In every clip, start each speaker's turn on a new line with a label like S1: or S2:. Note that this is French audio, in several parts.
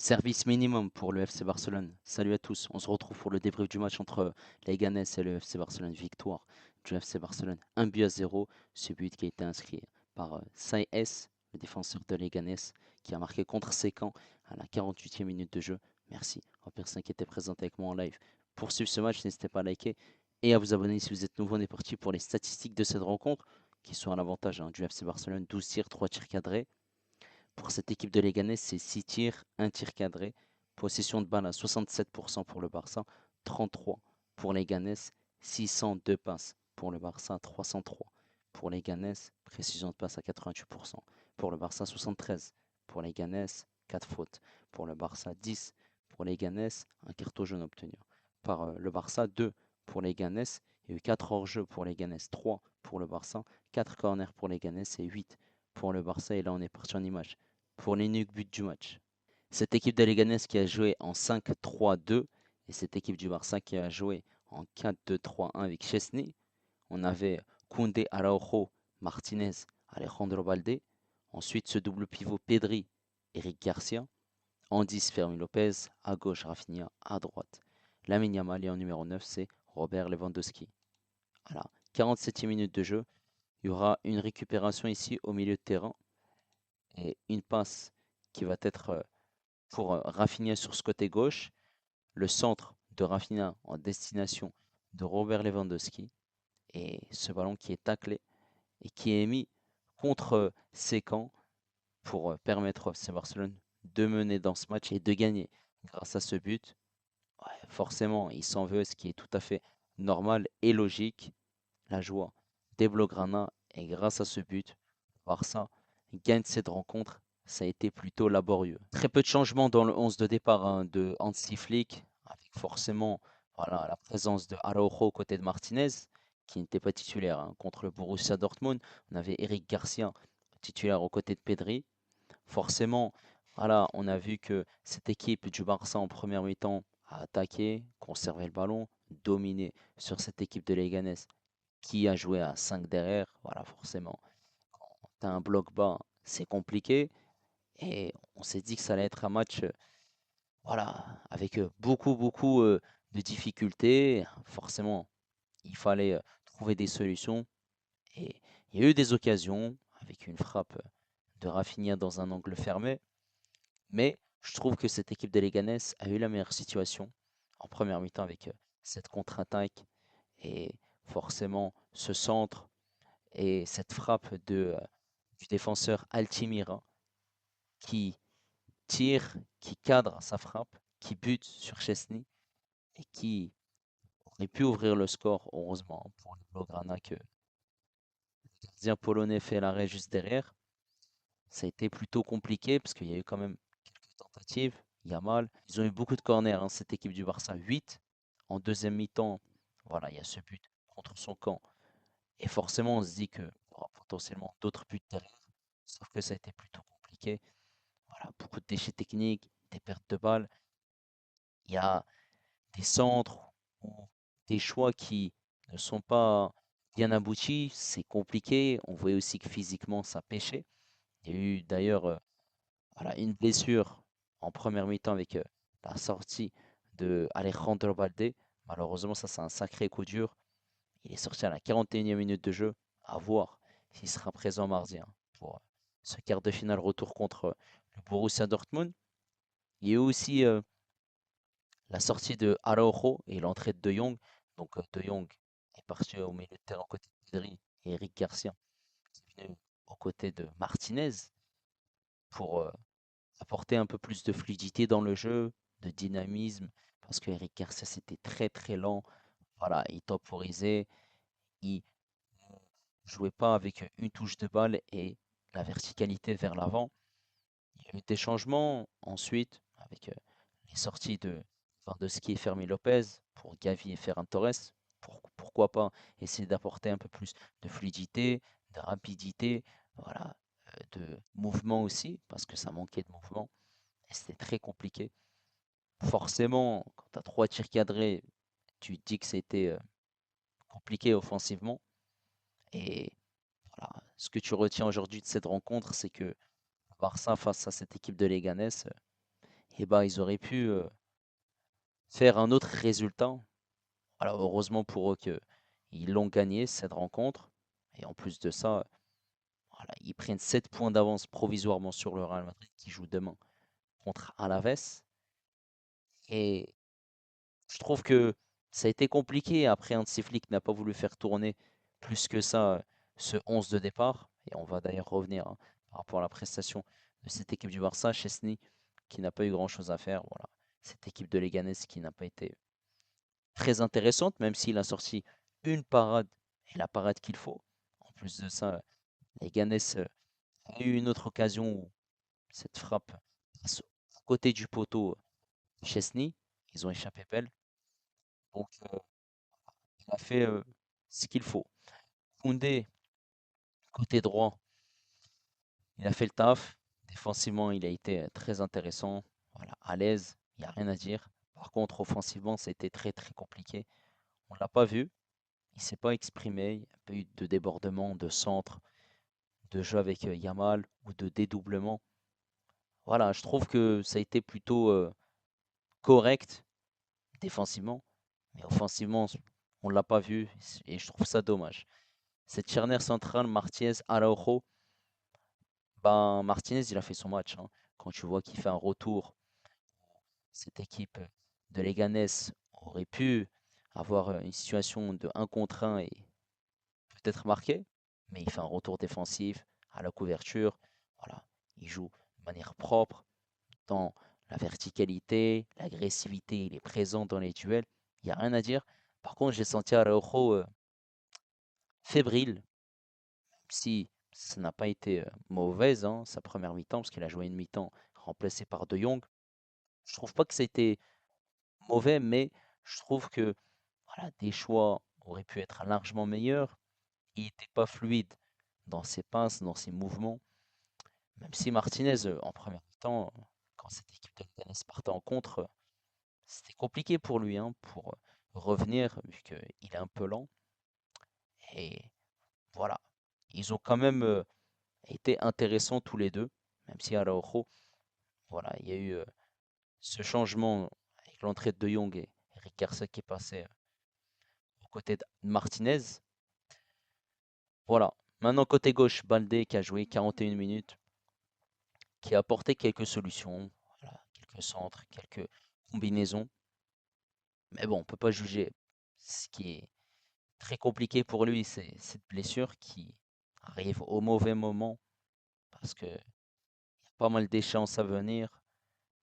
S1: Service minimum pour le FC Barcelone. Salut à tous. On se retrouve pour le débrief du match entre Leganés et le FC Barcelone. Victoire du FC Barcelone. 1-0. Ce but qui a été inscrit par Saïs, le défenseur de Leganés, qui a marqué contre Sécan à la 48e minute de jeu. Merci aux personnes qui étaient présentes avec moi en live. Pour suivre ce match, n'hésitez pas à liker et à vous abonner si vous êtes nouveau. On est parti pour les statistiques de cette rencontre qui sont à l'avantage du FC Barcelone. 12 tirs, 3 tirs cadrés. Pour cette équipe de Leganés, c'est 6 tirs, 1 tir cadré. Possession de balle à 67% pour le Barça, 33 pour Leganés, 602 passes pour le Barça, 303 pour Leganés, précision de passe à 88%. Pour le Barça, 73 pour Leganés, 4 fautes. Pour le Barça, 10 pour Leganés, un carton jaune obtenu. Par le Barça, 2 pour Leganés, il y a eu 4 hors-jeu pour Leganés, 3 pour le Barça, 4 corners pour Leganés et 8 pour le Barça. Et là, on est parti en image pour l'unique but du match. Cette équipe de Leganés qui a joué en 5-3-2 et cette équipe du Barça qui a joué en 4-2-3-1 avec Chesney. On avait Koundé, Araujo, Martinez, Alejandro Balde. Ensuite, ce double pivot Pedri, Eric Garcia. En 10, Fermi Lopez. À gauche, Rafinha. À droite, Lamine Yamal. Et en numéro 9, c'est Robert Lewandowski. Voilà, 47e minute de jeu. Il y aura une récupération ici au milieu de terrain et une passe qui va être pour Rafinha sur ce côté gauche. Le centre de Rafinha en destination de Robert Lewandowski. Et ce ballon qui est taclé et qui est mis contre Sécan pour permettre au FC Barcelone de mener dans ce match et de gagner grâce à ce but. Ouais, forcément, il s'en veut, ce qui est tout à fait normal et logique. La joie des Blaugrana et grâce à ce but, Barça gagne cette rencontre. Ça a été plutôt laborieux. Très peu de changements dans le 11 de départ de Hansi Flick, avec forcément voilà, la présence de Araujo aux côtés de Martinez, qui n'était pas titulaire contre le Borussia Dortmund. On avait Eric Garcia titulaire aux côtés de Pedri. Forcément, voilà, on a vu que cette équipe du Barça en première mi-temps a attaqué, conservé le ballon, dominé sur cette équipe de Leganés qui a joué à 5 derrière. Voilà, forcément, quand tu as un bloc bas, c'est compliqué. Et on s'est dit que ça allait être un match voilà, avec beaucoup de difficultés. Forcément, il fallait trouver des solutions. Et il y a eu des occasions avec une frappe de Rafinha dans un angle fermé. Mais je trouve que cette équipe de Leganés a eu la meilleure situation en première mi-temps avec cette contre-attaque et forcément ce centre et cette frappe du défenseur Altimira qui tire, qui cadre sa frappe, qui bute sur Chesney et qui aurait pu ouvrir le score, heureusement, pour les Blaugrana que le gardien polonais fait l'arrêt juste derrière. Ça a été plutôt compliqué parce qu'il y a eu quand même quelques tentatives. Yamal, ils ont eu beaucoup de corners, cette équipe du Barça, 8. En deuxième mi-temps, voilà, il y a ce but contre son camp. Et forcément, on se dit qu'il y aura potentiellement d'autres buts derrière. Sauf que ça a été plutôt compliqué. Voilà, beaucoup de déchets techniques, des pertes de balles. Il y a des centres ou des choix qui ne sont pas bien aboutis. C'est compliqué. On voyait aussi que physiquement, ça pêchait. Il y a eu d'ailleurs voilà, une blessure en première mi-temps avec la sortie de Alejandro Balde. Malheureusement, ça, c'est un sacré coup dur. Il est sorti à la 41e minute de jeu. À voir s'il sera présent mardi pour ce quart de finale retour contre le Borussia Dortmund. Il y a eu aussi la sortie de Araujo et l'entrée de De Jong. Donc De Jong est parti au milieu de terrain aux côtés de Pedri et Eric Garcia qui est venu aux côtés de Martinez pour apporter un peu plus de fluidité dans le jeu, de dynamisme, parce que Eric Garcia c'était très lent. Voilà, il temporisait, il ne jouait pas avec une touche de balle et la verticalité vers l'avant. Il y a eu des changements ensuite avec les sorties de Lewandowski et Fermi Lopez pour Gavi et Ferran Torres. Pourquoi pas essayer d'apporter un peu plus de fluidité, de rapidité, voilà, de mouvement aussi, parce que ça manquait de mouvement et c'était très compliqué. Forcément, quand tu as 3 tirs cadrés, tu te dis que c'était compliqué offensivement. Et voilà, ce que tu retiens aujourd'hui de cette rencontre, c'est que Barça face à cette équipe de Leganés et bah, ils auraient pu faire un autre résultat. Alors, heureusement pour eux qu'ils l'ont gagné, cette rencontre. Et en plus de ça, voilà, ils prennent 7 points d'avance provisoirement sur le Real Madrid qui joue demain contre Alaves. Et je trouve que ça a été compliqué. Après, Hansi Flick n'a pas voulu faire tourner plus que ça ce 11 de départ. Et on va d'ailleurs revenir par rapport à la prestation de cette équipe du Barça, Chesney, qui n'a pas eu grand-chose à faire. Voilà. Cette équipe de Leganés qui n'a pas été très intéressante, même s'il a sorti une parade et la parade qu'il faut. En plus de ça, Leganés a eu une autre occasion où cette frappe passe à côté du poteau Chesney. Ils ont échappé belle. Donc, il a fait ce qu'il faut. Koundé, côté droit, il a fait le taf. Défensivement, il a été très intéressant. Voilà, à l'aise, il n'y a rien à dire. Par contre, offensivement, c'était très très compliqué. On ne l'a pas vu. Il ne s'est pas exprimé. Il n'y a pas eu de débordement, de centre, de jeu avec Yamal ou de dédoublement. Voilà, je trouve que ça a été plutôt correct défensivement. Mais offensivement, on ne l'a pas vu et je trouve ça dommage. Cette charnière centrale, Martinez, Araujo, ben, Martinez, il a fait son match, hein. Quand tu vois qu'il fait un retour, cette équipe de Leganés aurait pu avoir une situation de 1 contre 1 et peut-être marquer, mais il fait un retour défensif à la couverture. Voilà, il joue de manière propre, dans la verticalité, l'agressivité, il est présent dans les duels. Il n'y a rien à dire. Par contre, j'ai senti Araujo fébrile, si ça n'a pas été mauvaise, hein, sa première mi-temps, parce qu'il a joué une mi-temps remplacé par De Jong. Je trouve pas que ça a été mauvais, mais je trouve que voilà, des choix auraient pu être largement meilleurs. Il n'était pas fluide dans ses passes, dans ses mouvements. Même si Martinez, en première mi-temps, quand cette équipe de Leganés partait en contre, c'était compliqué pour lui, hein, pour revenir, vu qu'il est un peu lent. Et voilà, ils ont quand même été intéressants tous les deux, même si Araujo, voilà, il y a eu ce changement avec l'entrée de De Jong et Eric Garcia qui est passé aux côtés de Martinez. Voilà. Maintenant, côté gauche, Baldé qui a joué 41 minutes, qui a apporté quelques solutions, voilà, quelques centres, quelques combinaisons. Mais bon, on ne peut pas juger. Ce qui est très compliqué pour lui, c'est cette blessure qui arrive au mauvais moment parce qu'il y a pas mal d'échéances à venir.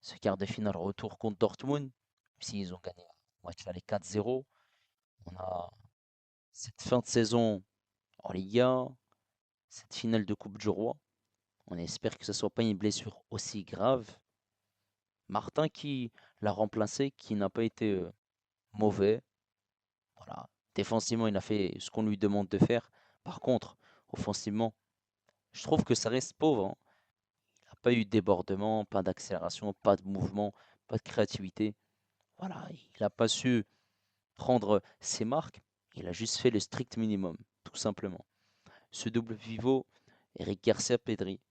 S1: Ce quart de finale retour contre Dortmund, même s'ils ont gagné le match aller 4-0. On a cette fin de saison en Liga, cette finale de Coupe du Roi. On espère que ce ne soit pas une blessure aussi grave. Martin qui l'a remplacé, qui n'a pas été mauvais. Voilà. Défensivement, il a fait ce qu'on lui demande de faire. Par contre, offensivement, je trouve que ça reste pauvre, hein. Il n'a pas eu de débordement, pas d'accélération, pas de mouvement, pas de créativité. Voilà, il n'a pas su prendre ses marques. Il a juste fait le strict minimum, tout simplement. Ce double pivot, Eric Garcia Pedri.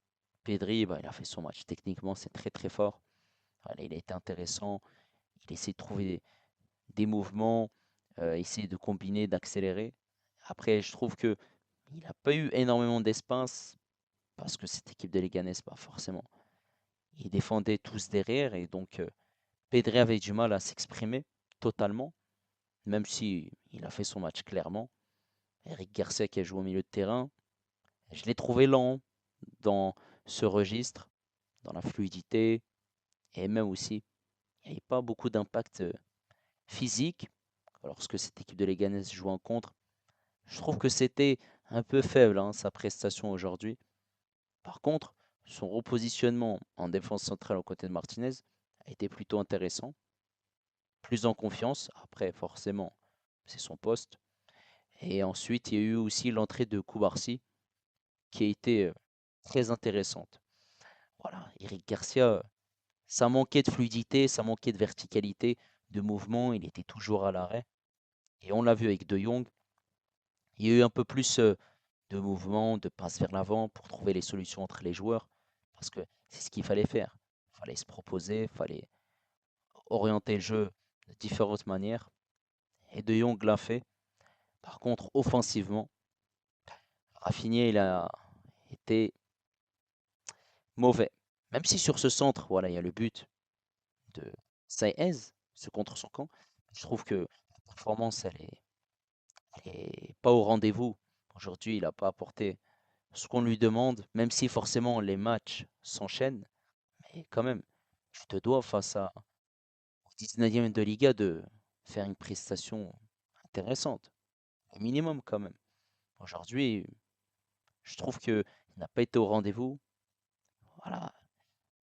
S1: Pedri, bah, il a fait son match. Techniquement, c'est très très fort. Voilà, il a été intéressant. Il essaie de trouver des mouvements, essayer de combiner, d'accélérer. Après, je trouve que il n'a pas eu énormément d'espace parce que cette équipe de Leganés, pas forcément. Ils défendaient tous derrière et donc Pedri avait du mal à s'exprimer totalement, même si il a fait son match clairement. Eric Garcia qui a joué au milieu de terrain, je l'ai trouvé lent dans ce registre, dans la fluidité et même aussi, il n'y avait pas beaucoup d'impact physique lorsque cette équipe de Leganés joue en contre. Je trouve que c'était un peu faible, hein, sa prestation aujourd'hui. Par contre, son repositionnement en défense centrale aux côtés de Martinez a été plutôt intéressant. Plus en confiance, après forcément c'est son poste. Et ensuite il y a eu aussi l'entrée de Koubarsi qui a été très intéressante. Voilà, Eric Garcia, ça manquait de fluidité, ça manquait de verticalité, de mouvement, il était toujours à l'arrêt. Et on l'a vu avec De Jong, il y a eu un peu plus de mouvement, de passe vers l'avant pour trouver les solutions entre les joueurs, parce que c'est ce qu'il fallait faire. Il fallait se proposer, fallait orienter le jeu de différentes manières. Et De Jong l'a fait. Par contre, offensivement, Rafinha, il a été mauvais. Même si sur ce centre, voilà, il y a le but de Saez, ce contre son camp. Je trouve que la performance, elle est pas au rendez-vous. Aujourd'hui, il n'a pas apporté ce qu'on lui demande, même si forcément les matchs s'enchaînent. Mais quand même, tu te dois face au 19e de Liga de faire une prestation intéressante. Au minimum quand même. Aujourd'hui, je trouve qu'il n'a pas été au rendez-vous. Voilà,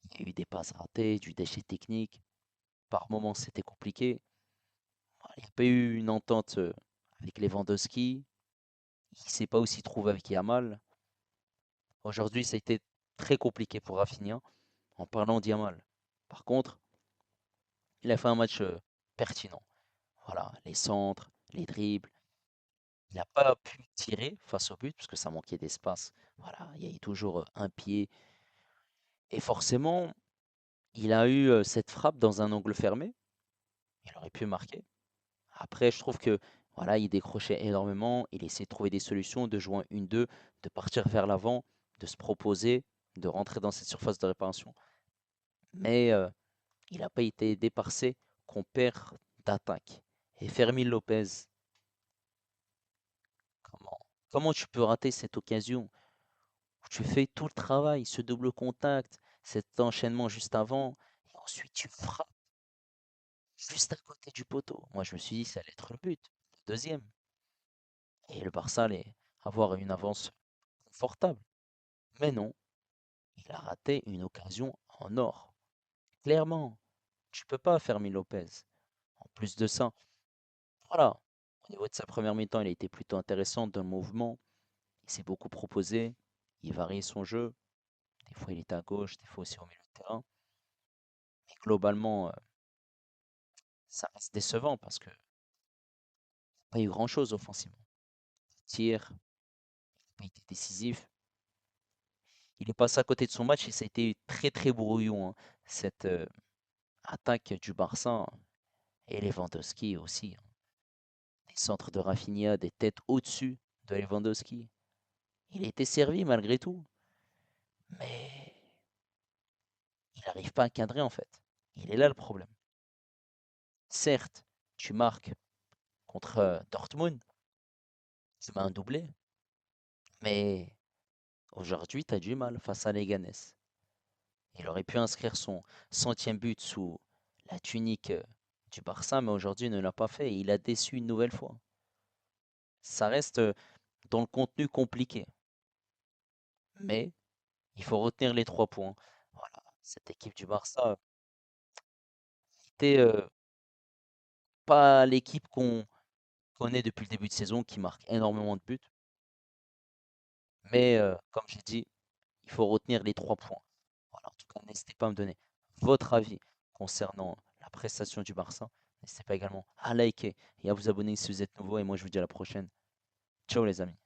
S1: il y a eu des passes ratées, du déchet technique. Par moments, c'était compliqué. Voilà, il n'y a pas eu une entente avec Lewandowski. Il ne s'est pas aussi trouvé avec Yamal. Aujourd'hui, ça a été très compliqué pour Rafinha en parlant d'Yamal. Par contre, il a fait un match pertinent. Voilà, les centres, les dribbles. Il n'a pas pu tirer face au but parce que ça manquait d'espace. Voilà, il y a eu toujours un pied. Et forcément, il a eu cette frappe dans un angle fermé. Il aurait pu marquer. Après, je trouve que voilà, il décrochait énormément. Il essayait de trouver des solutions, de jouer un 1-2, de partir vers l'avant, de se proposer, de rentrer dans cette surface de réparation. Mais il n'a pas été aidé par ses compères d'attaque. Et Fermín Lopez, comment, comment tu peux rater cette occasion où tu fais tout le travail, ce double contact, cet enchaînement juste avant, et ensuite tu frappes juste à côté du poteau. Moi, je me suis dit, ça allait être le but, le deuxième. Et le Barça allait avoir une avance confortable. Mais non, il a raté une occasion en or. Clairement, tu peux pas Fermín Lopez. En plus de ça, voilà, au niveau de sa première mi-temps, il a été plutôt intéressant dans le mouvement. Il s'est beaucoup proposé, il variait son jeu. Des fois, il était à gauche, des fois aussi au milieu de terrain. Mais globalement, ça reste décevant parce que pas eu grand-chose offensivement. Tir, il n'a pas été décisif. Il est passé à côté de son match et ça a été très très brouillon, hein, cette attaque du Barça et Lewandowski aussi, hein. Des centres de Rafinha, des têtes au-dessus de Lewandowski. Il a été servi malgré tout, mais il n'arrive pas à cadrer en fait. Il est là le problème. Certes, tu marques contre Dortmund, tu mets un doublé, mais aujourd'hui, tu as du mal face à Leganés. Il aurait pu inscrire son centième but sous la tunique du Barça, mais aujourd'hui il ne l'a pas fait et il a déçu une nouvelle fois. Ça reste dans le contenu compliqué, mais il faut retenir les 3 points. Voilà, cette équipe du Barça n'était pas l'équipe qu'on connaît depuis le début de saison qui marque énormément de buts, mais comme j'ai dit, il faut retenir les 3 points. Voilà, en tout cas, n'hésitez pas à me donner votre avis concernant la prestation du Barça. N'hésitez pas également à liker et à vous abonner si vous êtes nouveau. Et moi, je vous dis à la prochaine. Ciao les amis.